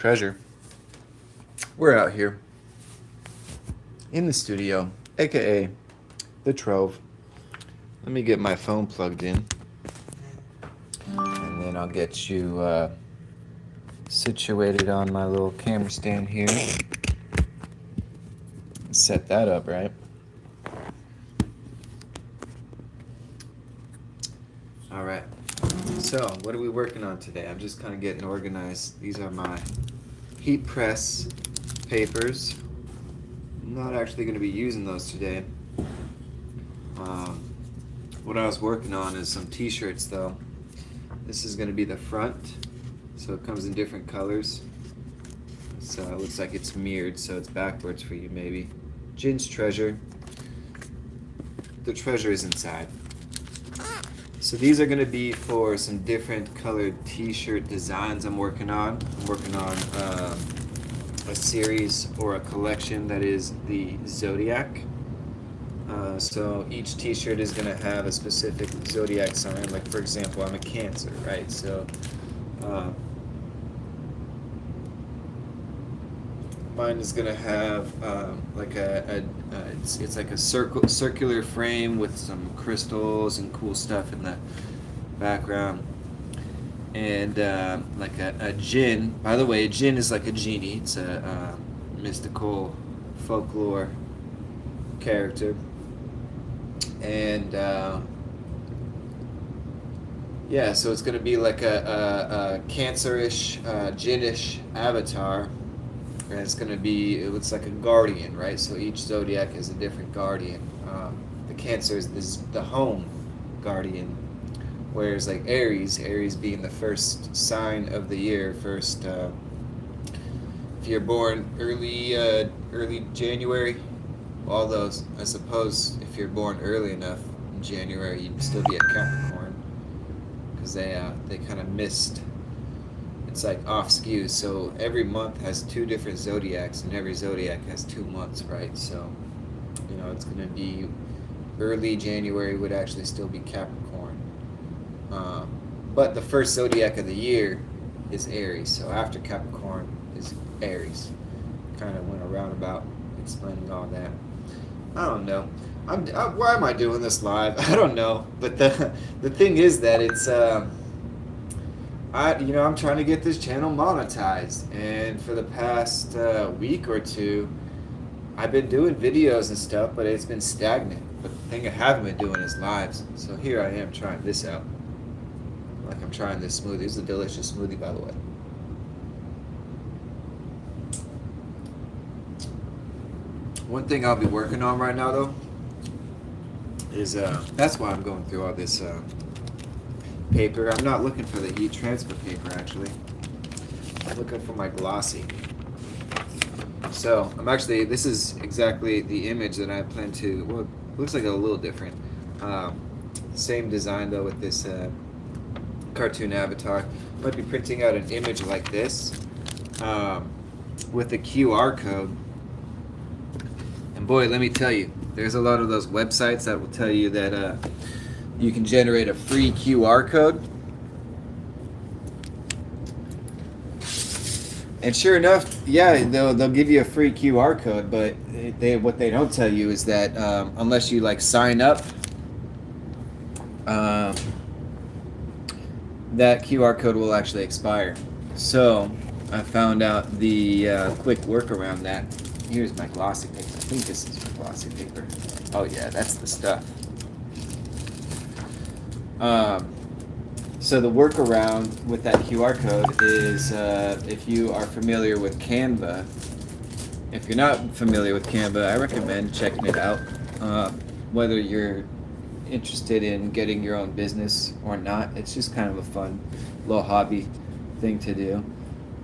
Treasure. We're out here in the studio, aka the Trove. Let me get my phone plugged in, and then I'll get you situated on my little camera stand here. Set that up right. All right. So, what are we working on today? I'm just kind of getting organized. These are my heat press papers. I'm not actually going to be using those today. What I was working on is some t-shirts though. This is going to be the front, so it comes in different colors. So it looks like it's mirrored, so it's backwards for you maybe. Jin's treasure. The treasure is inside. So these are going to be for some different colored t-shirt designs I'm working on. I'm working on a series or a collection that is the Zodiac. So each t-shirt is going to have a specific zodiac sign. Like for example, I'm a Cancer, right? So mine is going to have like it's like a circular frame with some crystals and cool stuff in the background. And like a Jinn. By the way, a Jinn is like a genie. It's a mystical folklore character. And yeah, so it's going to be like a Cancerish, Jinnish avatar. And it's going to be, it looks like a guardian, right? So each zodiac is a different guardian. The Cancer is the home guardian. Whereas like Aries being the first sign of the year, first, if you're born early January, although I suppose if you're born early enough in January, you'd still be a Capricorn, because they kind of missed. It's like off skew. So every month has two different zodiacs, and every zodiac has 2 months, right? So it's going to be early January would actually still be Capricorn, but the first zodiac of the year is Aries. So after Capricorn is Aries. Kind of went around about explaining all that. I don't know. Why am I doing this live? I don't know. But the thing is that it's I'm trying to get this channel monetized, and for the past week or two, I've been doing videos and stuff, but it's been stagnant. But the thing I haven't been doing is lives. So here I am trying this out. Like I'm trying this smoothie. It's a delicious smoothie, by the way. One thing I'll be working on right now, though, is that's why I'm going through all this paper. I'm not looking for the heat transfer paper, actually. I'm looking for my glossy. So this is exactly the image that I plan to, well, it looks like a little different. Same design though with this cartoon avatar. Might be printing out an image like this with a QR code. And boy, let me tell you, there's a lot of those websites that will tell you that you can generate a free QR code. And sure enough, yeah, they'll give you a free QR code, but what they don't tell you is that unless you like sign up, that QR code will actually expire. So I found out the quick workaround that. Here's my glossy paper. I think this is my glossy paper. Oh yeah, that's the stuff. So the workaround with that QR code is if you are familiar with Canva. If you're not familiar with Canva, I recommend checking it out. Whether you're interested in getting your own business or not, it's just kind of a fun little hobby thing to do.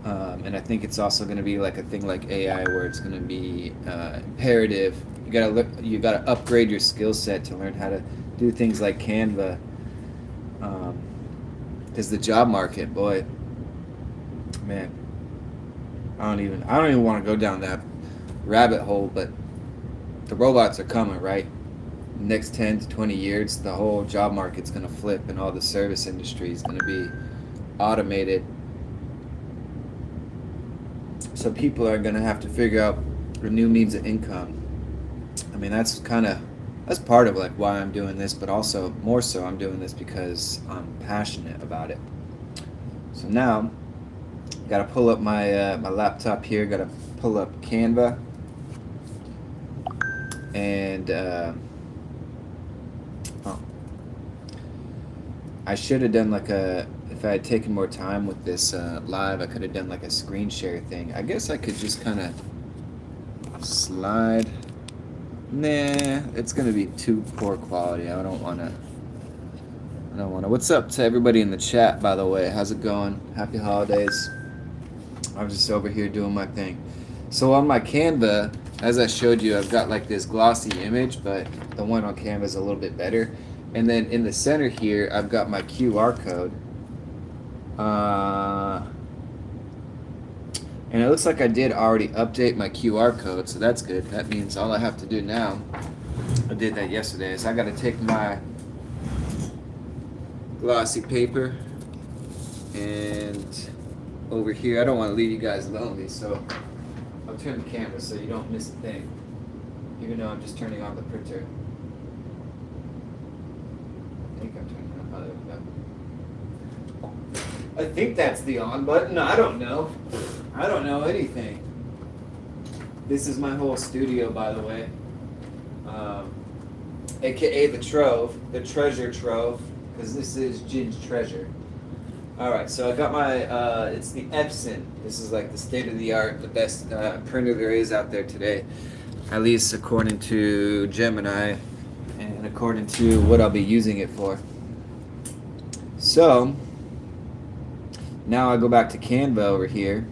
And I think it's also going to be like a thing like AI, where it's going to be imperative. You gotta upgrade your skill set to learn how to do things like Canva. Because the job market, boy, man, I don't even want to go down that rabbit hole. But the robots are coming, right? Next 10 to 20 years, the whole job market's going to flip, and all the service industry is going to be automated. So people are gonna have to figure out a new means of income. I mean, that's part of like why I'm doing this, but also more so I'm doing this because I'm passionate about it. So now, got to pull up my laptop here. Got to pull up Canva, and oh, I should have done like if I had taken more time with this live, I could have done like a screen share thing. I guess I could just kind of slide. Nah, it's gonna be too poor quality. I don't wanna. What's up to everybody in the chat, by the way? How's it going? Happy holidays. I'm just over here doing my thing. So on my Canva, as I showed you, I've got like this glossy image, but the one on Canva is a little bit better. And then in the center here, I've got my QR code. And it looks like I did already update my QR code, so that's good. That means all I have to do now, I did that yesterday, is I got to take my glossy paper and over here, I don't want to leave you guys lonely, so I'll turn the camera so you don't miss a thing, even though I'm just turning on the printer. I think I'm turning on. Oh, there we go. I think that's the on button. I don't know. I don't know anything. This is my whole studio, by the way. AKA the Trove, the treasure trove, because this is Gin's treasure. Alright, so I got my, it's the Epson. This is like the state of the art, the best printer there is out there today. At least according to Gemini and according to what I'll be using it for. So, now I go back to Canva over here.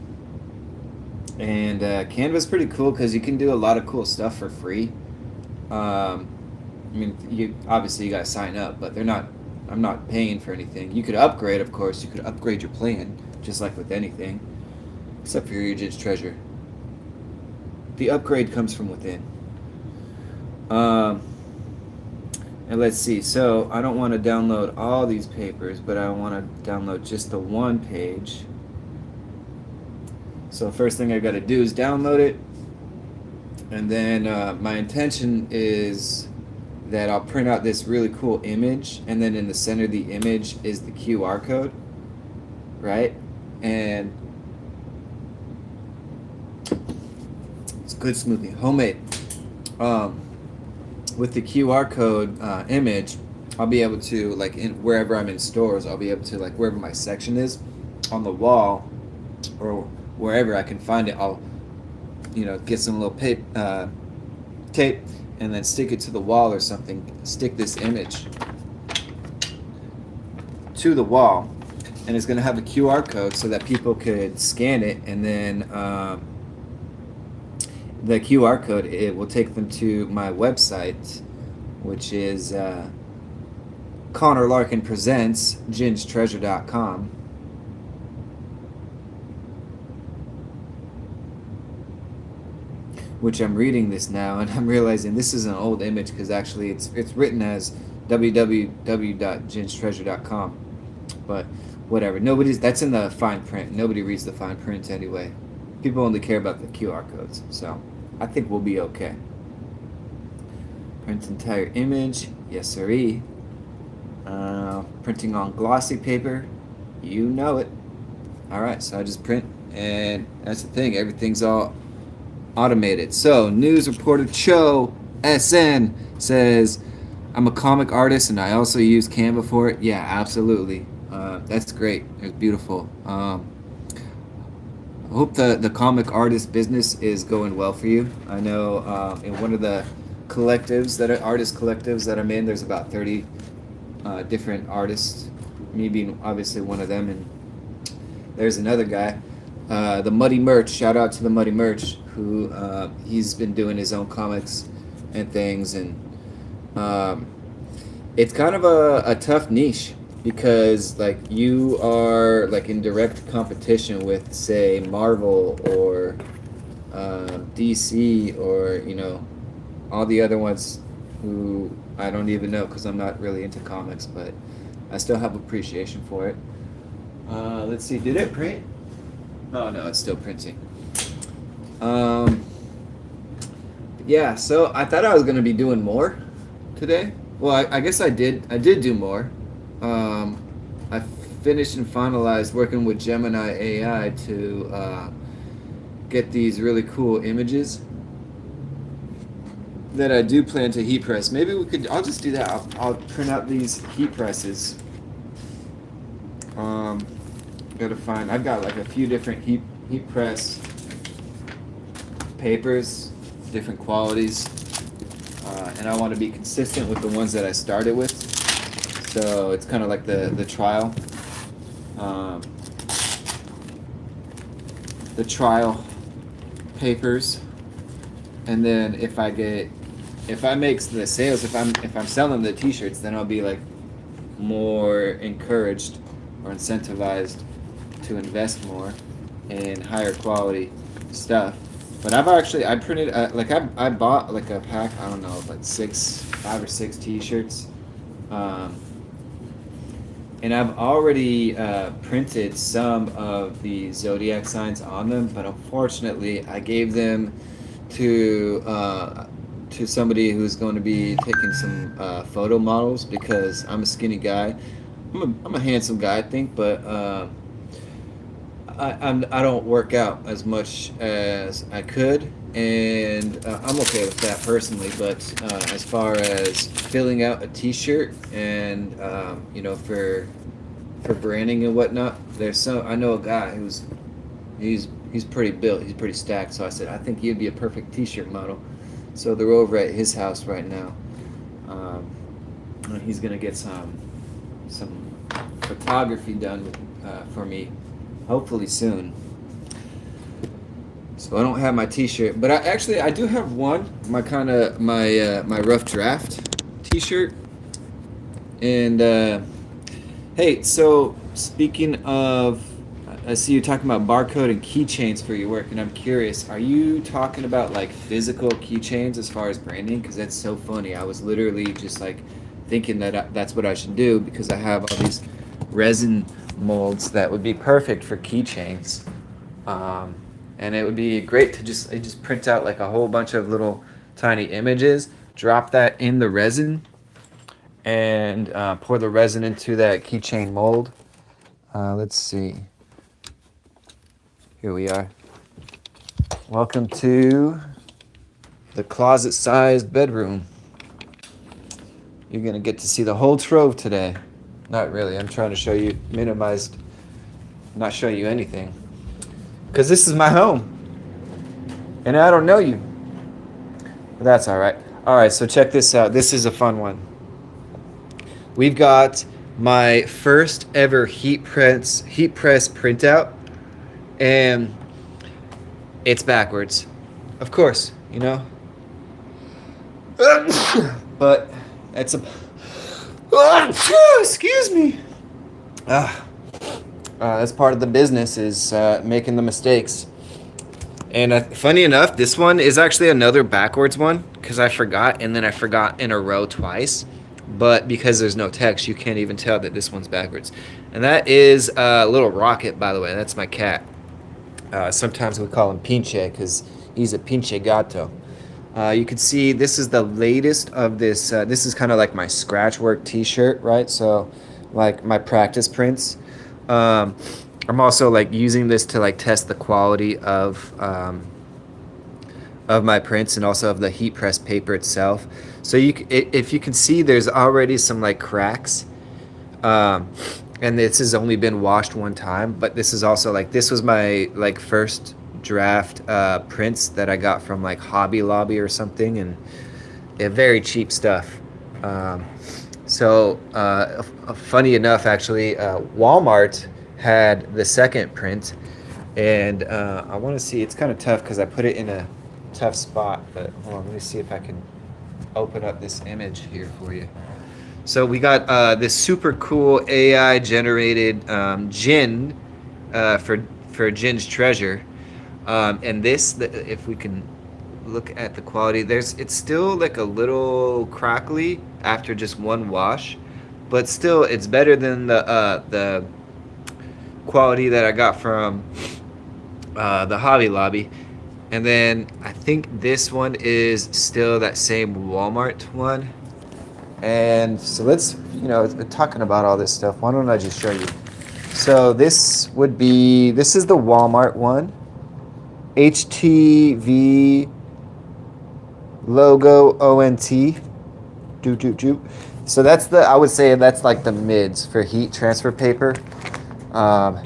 And Canva's pretty cool because you can do a lot of cool stuff for free. I mean, you gotta sign up, but I'm not paying for anything. You could upgrade, of course. You could upgrade your plan, just like with anything, except for your Gin's treasure. The upgrade comes from within. And let's see. So I don't want to download all these papers, but I want to download just the one page. So first thing I got to do is download it, and then my intention is that I'll print out this really cool image, and then in the center of the image is the QR code, right? And it's good smoothie, homemade. With the QR code image, I'll be able to, like, wherever I'm in stores, I'll be able to, like, wherever my section is on the wall or wherever I can find it, I'll, get some little tape and then stick it to the wall or something. Stick this image to the wall, and it's going to have a QR code so that people could scan it, and then the QR code, it will take them to my website, which is Connor Larkin Presents GinsTreasure.com. Which I'm reading this now, and I'm realizing this is an old image because actually it's written as www.ginstreasure.com, but whatever. That's in the fine print. Nobody reads the fine print anyway. People only care about the QR codes, so I think we'll be okay. Print entire image, yes sirree. Printing on glossy paper, you know it. All right, so I just print, and that's the thing. Everything's all automated. So, news reporter Cho SN says, I'm a comic artist and I also use Canva for it. Yeah, absolutely. That's great. It's beautiful. I hope the comic artist business is going well for you. I know in one of the artist collectives that I'm in, there's about 30 different artists, me being obviously one of them, and there's another guy, the Muddy Merch. Shout out to the Muddy Merch, who he's been doing his own comics and things, and it's kind of a tough niche because like you are like in direct competition with, say, Marvel or DC or all the other ones who I don't even know because I'm not really into comics, but I still have appreciation for it. Let's see, did it print? Oh no, it's still printing. Yeah, so I thought I was gonna be doing more today. Well, I guess I did. I did do more. Um, I finished and finalized working with Gemini AI to get these really cool images that I do plan to heat press. Maybe we could. I'll just do that. I'll print out these heat presses. Um, Gotta find. I've got like a few different heat press papers, different qualities, and I want to be consistent with the ones that I started with. So it's kind of like the trial, um, the trial papers, and then if I make the sales, if I'm selling the T-shirts, then I'll be like more encouraged or incentivized to invest more in higher quality stuff. But I printed I bought like a pack, I don't know, like 5 or 6 T-shirts, and I've already printed some of the zodiac signs on them, but unfortunately I gave them to somebody who's going to be taking some photo models, because I'm a skinny guy. I'm a handsome guy, I think, but I don't work out as much as I could, and I'm okay with that personally. But as far as filling out a T-shirt and for branding and whatnot, I know a guy he's pretty built, he's pretty stacked. So I said I think he'd be a perfect T-shirt model. So they're over at his house right now. He's gonna get some photography done for me, hopefully soon. So I don't have my T-shirt, but I do have one, my rough draft T-shirt. And hey, so speaking of, I see you talking about barcode and keychains for your work, and I'm curious, are you talking about like physical keychains as far as branding? Because that's so funny. I was literally just like thinking that that's what I should do, because I have all these resin molds that would be perfect for keychains, and it would be great to just print out like a whole bunch of little tiny images, drop that in the resin, and pour the resin into that keychain mold. Let's see. Here we are. Welcome to the closet-sized bedroom. You're gonna get to see the whole Trove today. Not really. I'm trying to show you minimized, not show you anything, because this is my home, and I don't know you. But that's all right. All right. So check this out. This is a fun one. We've got my first ever heat press printout, and it's backwards, of course, you know. But it's excuse me. That's part of the business, is making the mistakes. And funny enough, this one is actually another backwards one, because I forgot, and then I forgot in a row twice. But because there's no text, you can't even tell that this one's backwards. And that is a little Rocket, by the way. That's my cat. Sometimes we call him Pinche, because he's a pinche gato. You can see this is the latest of this. This is kind of like my scratch work T-shirt, right? So, like my practice prints. I'm also like using this to like test the quality of my prints, and also of the heat press paper itself. So if you can see, there's already some like cracks, and this has only been washed one time. But this is also like, this was my like first draft prints that I got from like Hobby Lobby or something, and very cheap stuff. Funny enough, actually, Walmart had the second print, and I want to see. It's kind of tough because I put it in a tough spot. But hold on, let me see if I can open up this image here for you. So we got this super cool AI generated gin for Gin's Treasure, and this, if we can look at the quality, it's still like a little crackly after just one wash, but still it's better than the quality that I got from the Hobby Lobby. And then I think this one is still that same Walmart one. And so let's, talking about all this stuff, why don't I just show you? So this is the Walmart one. HTV logo ONT. So I would say that's like the mids for heat transfer paper. Um,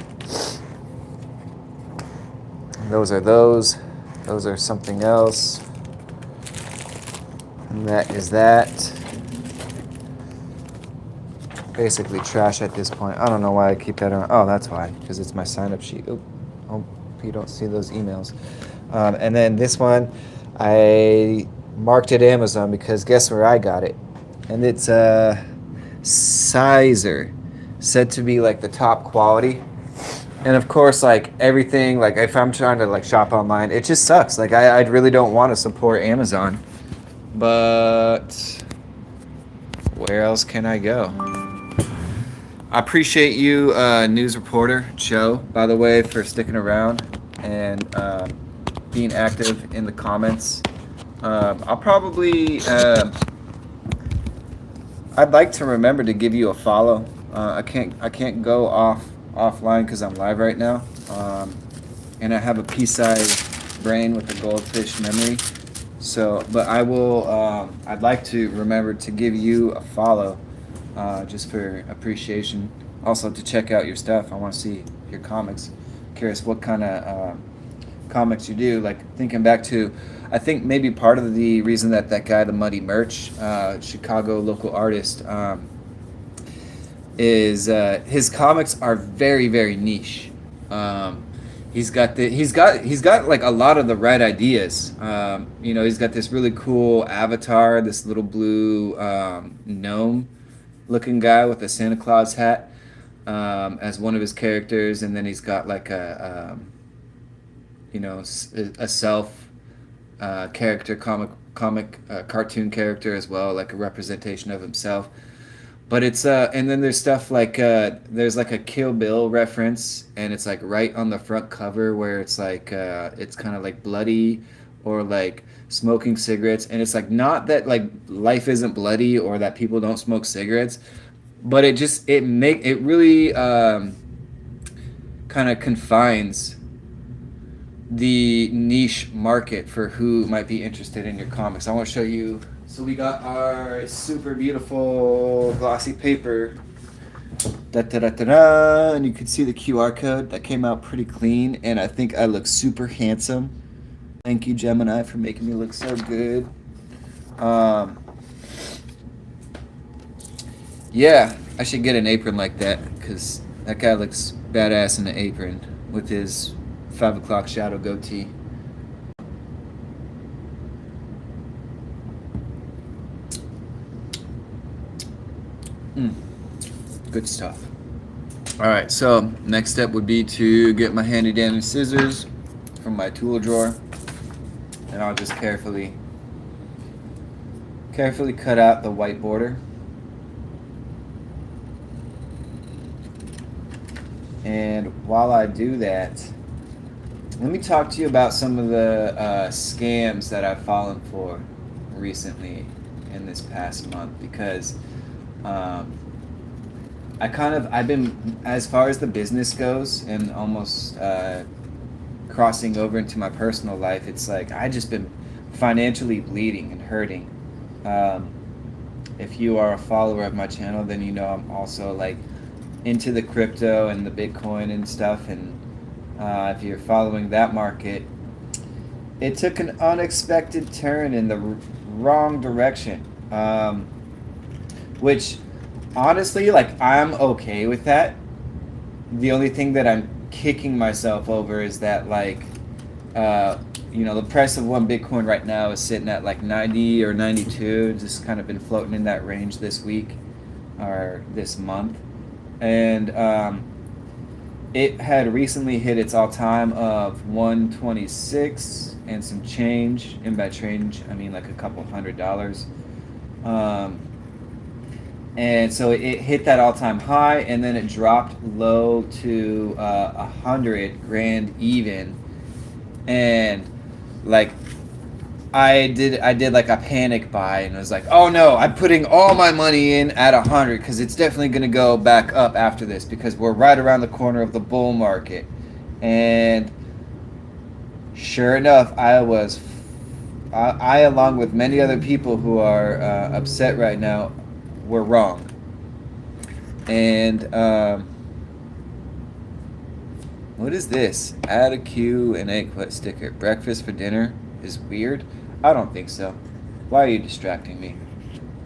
those are those. Those are something else. And that is that. Basically trash at this point. I don't know why I keep that on. Oh, that's why, because it's my sign-up sheet. Oh, hope you don't see those emails. And then this one, I marked it Amazon because guess where I got it? And it's a Sizer, said to be like the top quality. And of course, like everything, like if I'm trying to like shop online, it just sucks. Like I really don't want to support Amazon, but where else can I go? I appreciate you, news reporter Joe, by the way, for sticking around and being active in the comments. I'll probably, I'd like to remember to give you a follow. I can't go offline because I'm live right now, and I have a pea-sized brain with a goldfish memory. So, but I will. I'd like to remember to give you a follow. Just for appreciation. Also to check out your stuff. I want to see your comics. Curious what kind of comics you do. Like thinking back to, I think maybe part of the reason that guy, the Muddy Merch, Chicago local artist, is his comics are very very niche. He's got like a lot of the right ideas. He's got this really cool avatar, this little blue gnome looking guy with a Santa Claus hat as one of his characters, and then he's got like a self character, comic cartoon character as well, like a representation of himself. But it's and then there's stuff like there's like a Kill Bill reference, and it's like right on the front cover where it's like it's kind of like bloody or like smoking cigarettes, and it's like not that like life isn't bloody or that people don't smoke cigarettes, but it really kind of confines the niche market for who might be interested in your comics. I want to show you. So we got our super beautiful glossy paper. And you can see the QR code. That came out pretty clean, and I think I look super handsome. Thank you, Gemini, for making me look so good. Yeah, I should get an apron like that, because that guy looks badass in the apron with his 5 o'clock shadow goatee. Good stuff. All right, so next step would be to get my handy dandy scissors from my tool drawer, and I'll just carefully cut out the white border. And while I do that, let me talk to you about some of the scams that I've fallen for recently in this past month, because I've been, as far as the business goes and almost crossing over into my personal life, it's like I just been financially bleeding and hurting. If you are a follower of my channel, then you know I'm also like into the crypto and the Bitcoin and stuff, and if you're following that market, it took an unexpected turn in the wrong direction, which honestly, like, I'm okay with that. The only thing that I'm kicking myself over is that, like, the price of one Bitcoin right now is sitting at like 90 or 92, just kind of been floating in that range this week or this month. And it had recently hit its all-time of 126 and some change. And by change, I mean like a couple $100. And so it hit that all-time high, and then it dropped low to 100 grand even. And like I did like a panic buy, and it was like, oh no, I'm putting all my money in at 100 because it's definitely going to go back up after this because we're right around the corner of the bull market. And sure enough, I along with many other people who are upset right now, were wrong. And what is this? Add a Q and egg sticker. Breakfast for dinner is weird? I don't think so. Why are you distracting me?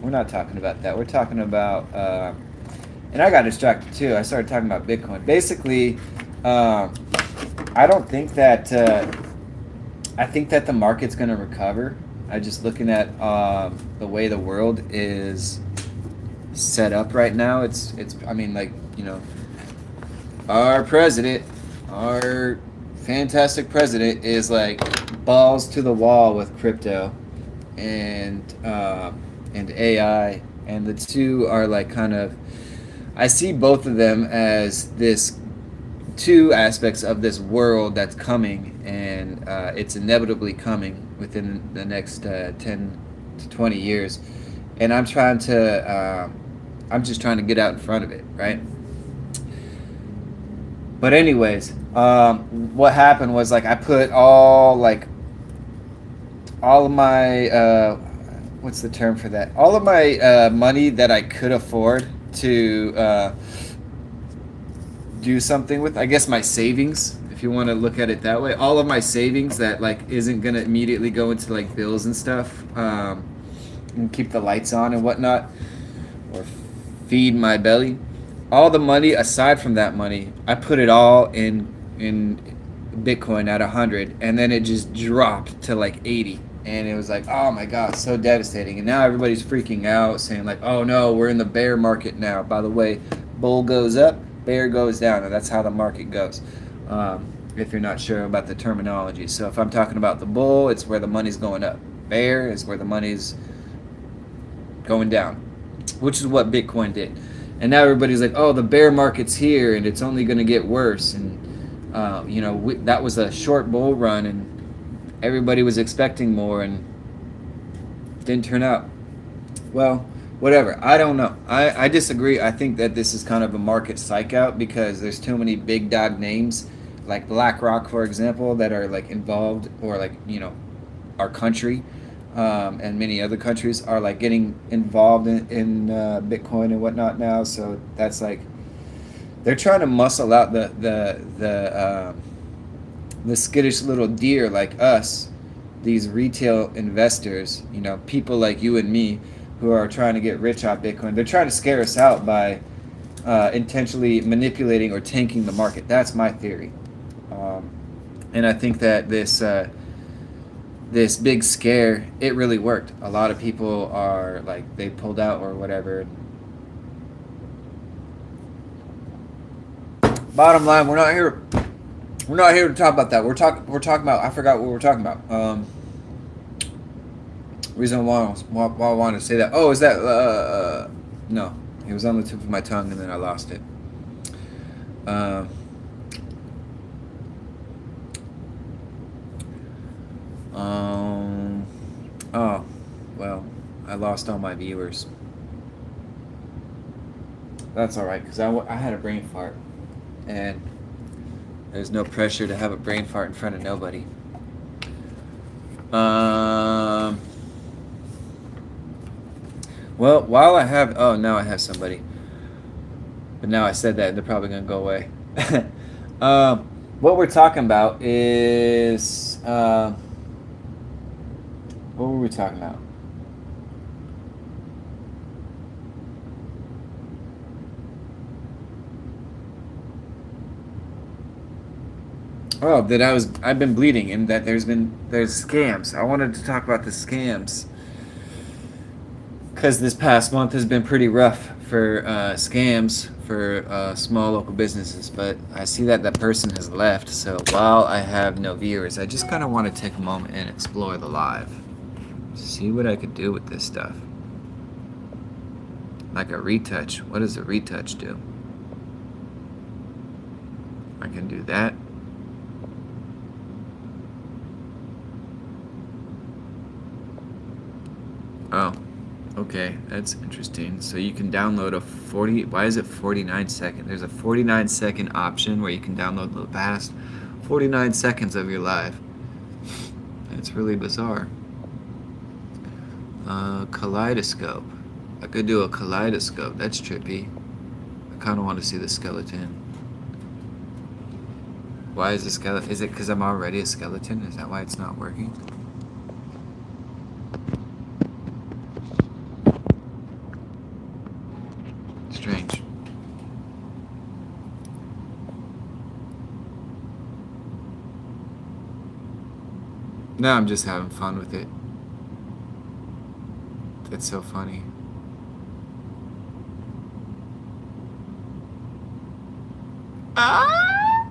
We're not talking about that. We're talking about, and I got distracted too. I started talking about Bitcoin. Basically, I don't think that, I think that the market's going to recover. I just looking at the way the world is set up right now. I mean, like, you know, our president, our fantastic president is like balls to the wall with crypto and AI, and the two are like kind of, I see both of them as this two aspects of this world that's coming, and it's inevitably coming within the next 10 to 20 years, and I'm just trying to get out in front of it, right? But anyways, what happened was like I put all of my what's the term for that? All of my money that I could afford to do something with. I guess my savings, if you want to look at it that way. All of my savings that like isn't gonna immediately go into like bills and stuff, and keep the lights on and whatnot, or feed my belly. All the money aside from that money, I put it all in Bitcoin at 100, and then it just dropped to like 80, and it was like, oh my god, so devastating. And now everybody's freaking out, saying like, oh no, we're in the bear market now. By the way, bull goes up, bear goes down, and that's how the market goes. If you're not sure about the terminology, so if I'm talking about the bull, it's where the money's going up. Bear is where the money's going down, which is what Bitcoin did. And now everybody's like, oh, the bear market's here and it's only going to get worse. And you know, that was a short bull run, and everybody was expecting more, and didn't turn out well. Whatever, I don't know. I disagree. I think that this is kind of a market psych out because there's too many big dog names like BlackRock, for example, that are like involved, or like, you know, our country, and many other countries are like getting involved in Bitcoin and whatnot now. So that's like, they're trying to muscle out the skittish little deer like us, these retail investors, you know, people like you and me who are trying to get rich off Bitcoin. They're trying to scare us out by intentionally manipulating or tanking the market. That's my theory. And I think that this big scare, it really worked. A lot of people are like, they pulled out or whatever. Bottom line, we're not here to talk about that. We're talking about, I forgot what we're talking about. Reason why I wanted to say that. Oh, is that no, it was on the tip of my tongue and then I lost it. Oh, well, I lost all my viewers. That's all right, because I had a brain fart, and there's no pressure to have a brain fart in front of nobody. Well, while I have, oh, now I have somebody. But now I said that, they're probably going to go away. What we're talking about is, what were we talking about? Oh, that I've been bleeding, and that there's scams. I wanted to talk about the scams, because this past month has been pretty rough for scams for small local businesses. But I see that person has left, so while I have no viewers, I just kind of want to take a moment and explore the live. See what I could do with this stuff. Like a retouch. What does a retouch do? I can do that. Oh, okay, that's interesting. So you can download a 40, why is it 49 second? There's a 49-second option where you can download the past 49 seconds of your life. It's really bizarre. Kaleidoscope. I could do a kaleidoscope. That's trippy. I kind of want to see the skeleton. Why is the skeleton? Is it because I'm already a skeleton? Is that why it's not working? Strange. No, I'm just having fun with it. That's so funny. Ah!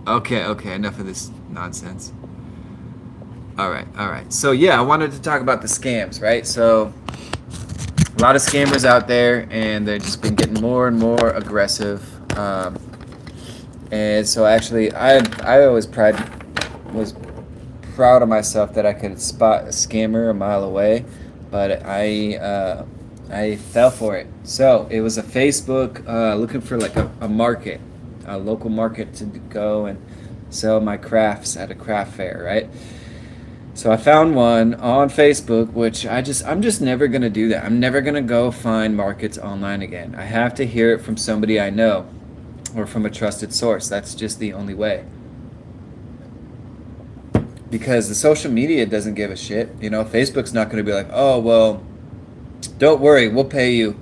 Okay, enough of this nonsense. All right. So yeah, I wanted to talk about the scams, right? So a lot of scammers out there, and they've just been getting more and more aggressive. And so actually, I always was proud of myself that I could spot a scammer a mile away, but I fell for it. So it was a Facebook looking for like a market, a local market to go and sell my crafts at a craft fair, right? So I found one on Facebook, which I'm just never gonna do that. I'm never gonna go find markets online again. I have to hear it from somebody I know or from a trusted source. That's just the only way. Because the social media doesn't give a shit. You know, Facebook's not gonna be like, oh well, don't worry, we'll pay you.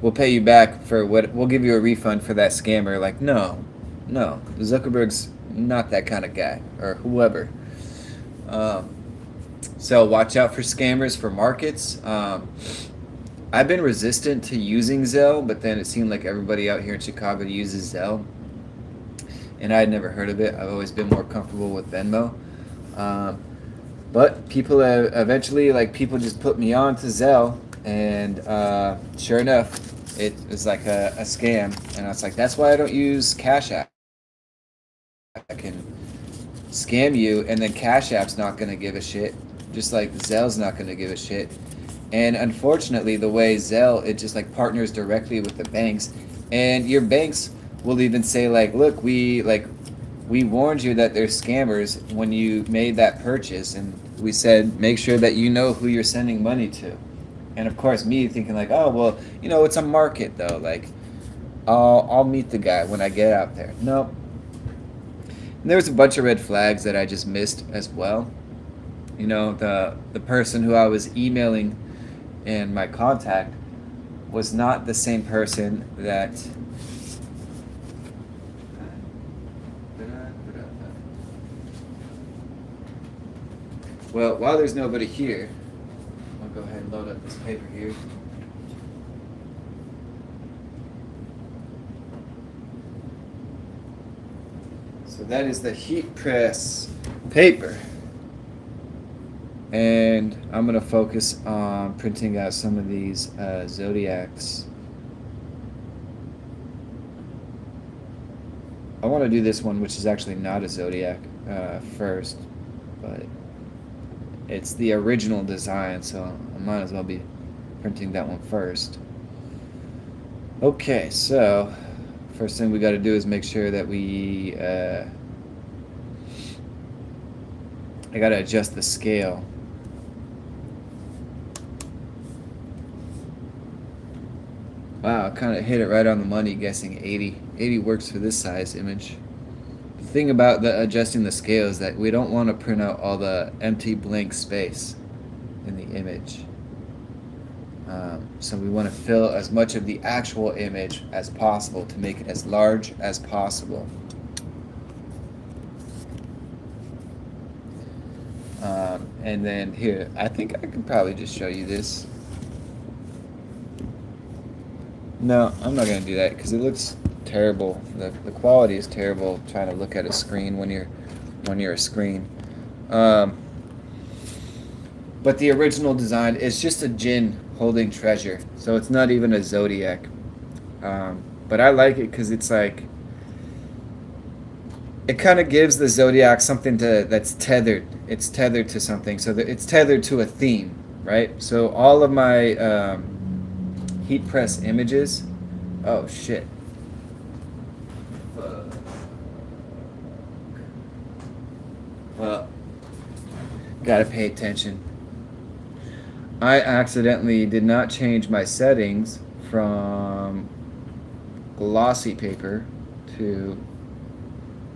We'll pay you back for what we'll give you a refund for that scammer. Like, no. Zuckerberg's not that kind of guy, or whoever. So watch out for scammers for markets. I've been resistant to using Zelle, but then it seemed like everybody out here in Chicago uses Zelle, and I had never heard of it. I've always been more comfortable with Venmo. But people have eventually, like, people just put me on to Zelle, and sure enough, it was like a scam, and I was like, that's why I don't use Cash App. I can scam you, and then Cash App's not going to give a shit, just like Zelle's not going to give a shit. And unfortunately, the way Zelle, it just like partners directly with the banks, and your banks will even say like, look, we warned you that there's scammers when you made that purchase, and we said make sure that you know who you're sending money to. And of course, me thinking like, oh well, you know, it's a market though, like I'll meet the guy when I get out there. Nope. And there was a bunch of red flags that I just missed as well. You know, the person who I was emailing in my contact was not the same person that well, while there's nobody here, I'll go ahead and load up this paper here. So that is the heat press paper. And I'm going to focus on printing out some of these zodiacs. I want to do this one, which is actually not a zodiac, first, but it's the original design, so I might as well be printing that one first. Okay, so first thing we got to do is make sure that we I got to adjust the scale. Wow, I kind of hit it right on the money, guessing 80. 80 works for this size image. The thing about adjusting the scale is that we don't want to print out all the empty blank space in the image. So we want to fill as much of the actual image as possible to make it as large as possible. And then here, I think I can probably just show you this. No, I'm not going to do that because it looks terrible. The quality is terrible trying to look at a screen when you're a screen. But the original design is just a djinn holding treasure, so it's not even a zodiac. But I like it because it's like it kind of gives the zodiac something that's tethered. It's tethered to something, so that it's tethered to a theme. right? So all of my heat press images. Oh shit. Well, gotta pay attention. I accidentally did not change my settings from glossy paper to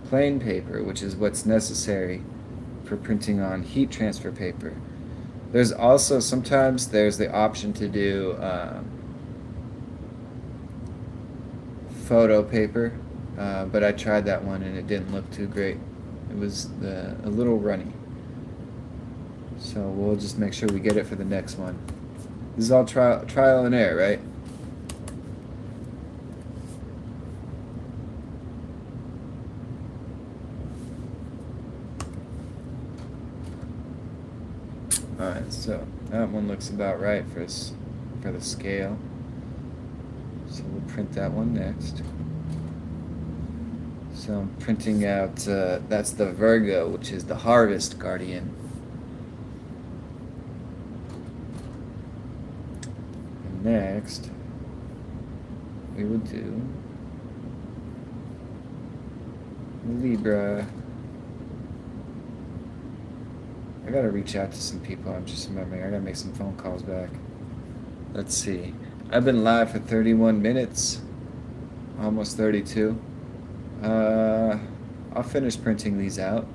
plain paper, which is what's necessary for printing on heat transfer paper. There's also sometimes there's the option to do photo paper, but I tried that one and it didn't look too great. It was a little runny. So we'll just make sure we get it for the next one. This is all trial and error, right? Alright, so that one looks about right for the scale. So we'll print that one next. So I'm printing out, that's the Virgo, which is the Harvest Guardian. And next, we will do Libra. I gotta reach out to some people. I'm just remembering. I gotta make some phone calls back. Let's see. I've been live for 31 minutes, almost 32. I'll finish printing these out,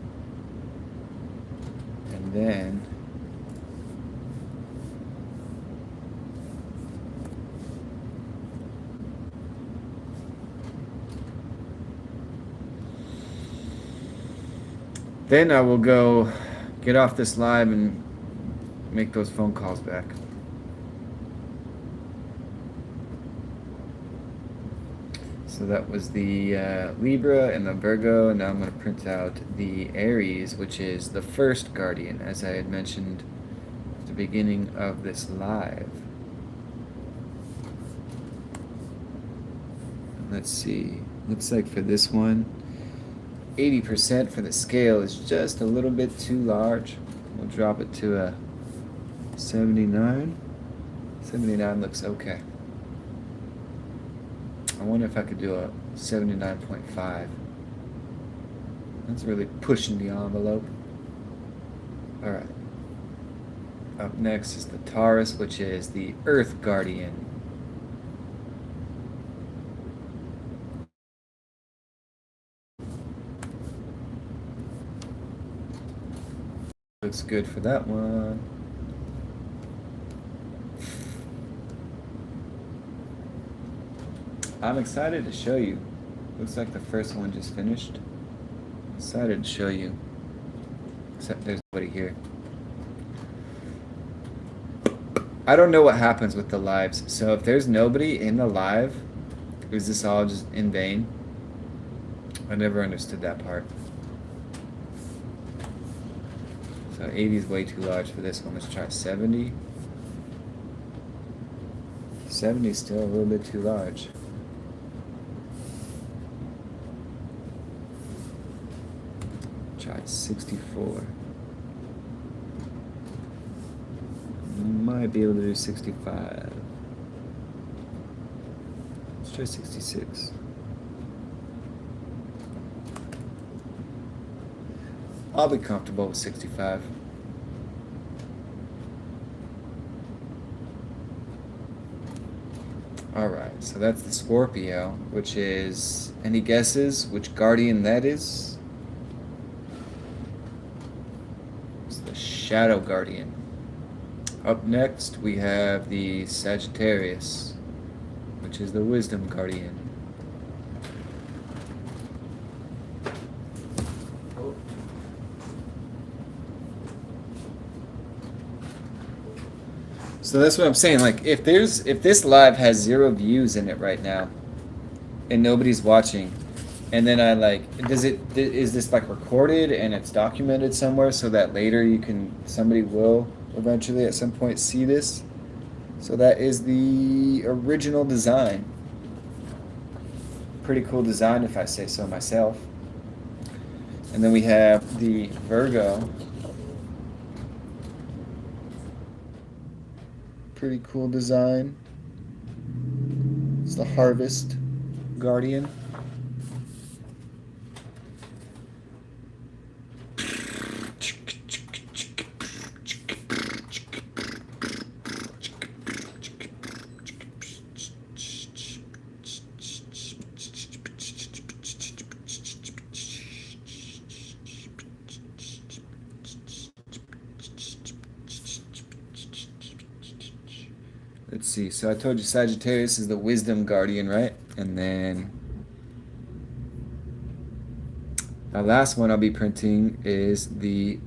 and then I will go get off this live and make those phone calls back. So that was the Libra and the Virgo, and now I'm going to print out the Aries, which is the first Guardian, as I had mentioned at the beginning of this live. Let's see. Looks like for this one, 80% for the scale is just a little bit too large. We'll drop it to a 79. 79 looks okay. I wonder if I could do a 79.5. That's really pushing the envelope. Alright. Up next is the Taurus, which is the Earth Guardian. Looks good for that one. I'm excited to show you. Looks like the first one just finished. Excited to show you. Except there's nobody here. I don't know what happens with the lives. So if there's nobody in the live, is this all just in vain? I never understood that part. So 80 is way too large for this one. Let's try 70. 70 is still a little bit too large. Try 64. Might be able to do 65. Let's try 66. I'll be comfortable with 65. Alright, so that's the Scorpio, which is, any guesses which Guardian that is? It's the Shadow Guardian. Up next, we have the Sagittarius, which is the Wisdom Guardian. So that's what I'm saying. Like, if this live has 0 views in it right now, and nobody's watching, and then I is this like recorded and it's documented somewhere so that later somebody will eventually at some point see this? So that is the original design. Pretty cool design if I say so myself. And then we have the Virgo. pretty cool design. It's the Harvest Guardian. Let's see. So I told you Sagittarius is the Wisdom Guardian, right? And then our last one I'll be printing is the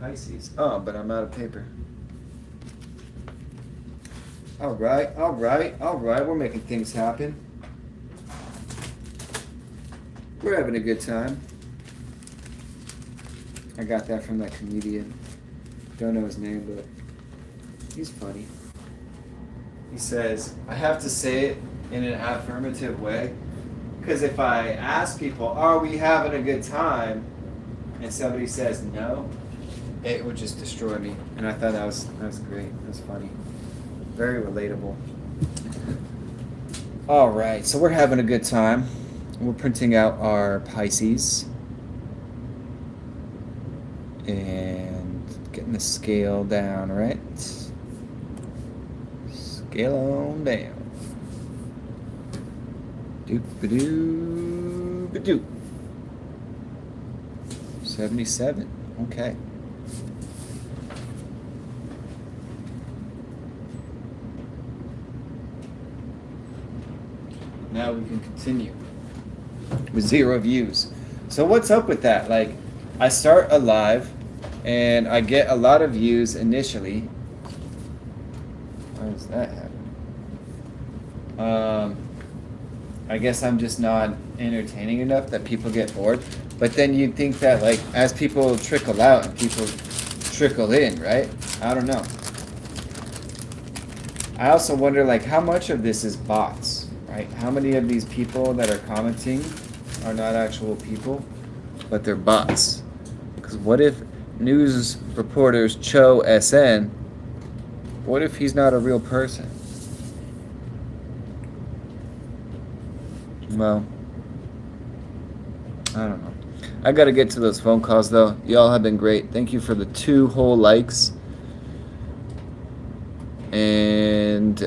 Pisces. Oh, but I'm out of paper. All right. We're making things happen. We're having a good time. I got that from that comedian. Don't know his name, but he's funny. He says, I have to say it in an affirmative way, because if I ask people, are we having a good time, and somebody says no, it would just destroy me. And I thought that was great. That was funny. Very relatable. All right, so we're having a good time. We're printing out our Pisces and getting the scale down, right? Scale on down. Doop-a-doo-ba-doo. 77. Okay. Now we can continue with 0 views. So what's up with that? Like, I start a live and I get a lot of views initially. Why does that happen? I guess I'm just not entertaining enough that people get bored. But then you'd think that, like, as people trickle out and people trickle in, right? I don't know. I also wonder, like, how much of this is bots, right? How many of these people that are commenting are not actual people, but they're bots? Because what if news reporters Cho SN, what if he's not a real person? Well, I don't know. I gotta get to those phone calls though. Y'all have been great. Thank you for the 2 whole likes. And